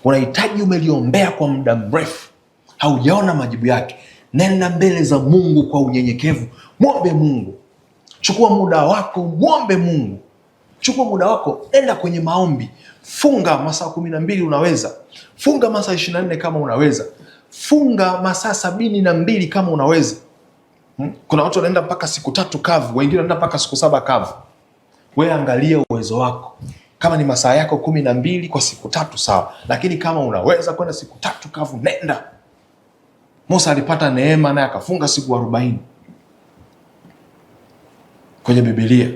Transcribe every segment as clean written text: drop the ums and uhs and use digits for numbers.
unahitaji umeliombea kwa muda mrefu, haujaona majibu yake, nenda mbele za Mungu kwa unyenyekevu, muombe Mungu. Chukua muda wako, muombe Mungu. Chukua muda wako, nenda kwenye maombi. Funga masaa 12 unaweza. Funga masaa 24 kama unaweza. Funga masaa 72 kama unaweza. Kuna watu wanaenda mpaka siku 3 kavu, wengine wanaenda mpaka siku 7 kavu. Wewe angalia uwezo wako. Kama ni masaa yako 12 kwa siku 3 sawa, lakini kama unaweza kwenda siku 3 kavu, nenda. Musa alipata neema naye akafunga siku 40 kwenye Biblia.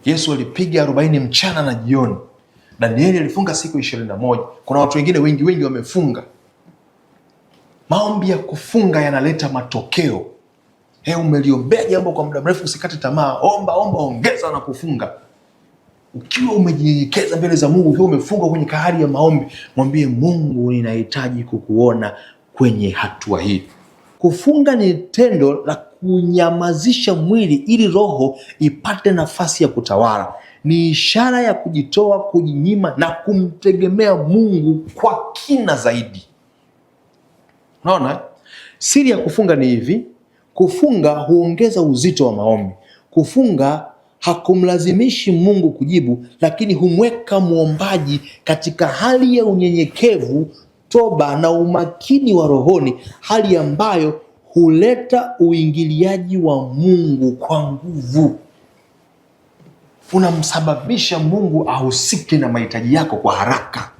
Yesu alipiga 40 mchana na jioni. Danieli alifunga siku 21. Kuna watu wengine wengi wamefunga. Maombi ya kufunga yanaleta matokeo. Umeliombea jambo kwa muda mrefu, usikate tamaa. Omba, ongeza na kufunga. Ukiwa umejinyenyekeza mbele za Mungu, ukiwa umefunga kwenye kahari ya maombi, mwambie Mungu, ninahitaji kukuona kwenye hatua hii. Kufunga ni tendo la kunyamazisha mwili ili roho ipate nafasi ya kutawala. Ni ishara ya kujitoa, kujinyima na kumtegemea Mungu kwa kina zaidi. Unaona? Siri ya kufunga ni hivi. Kufunga huongeza uzito wa maombi. Kufunga hakumlazimishi Mungu kujibu, lakini humweka muombaji katika hali ya unyenyekevu, toba na umakini wa rohoni, hali ambayo huleta uingiliaji wa Mungu kwa nguvu. Unamsababisha Mungu ahusike na mahitaji yako kwa haraka.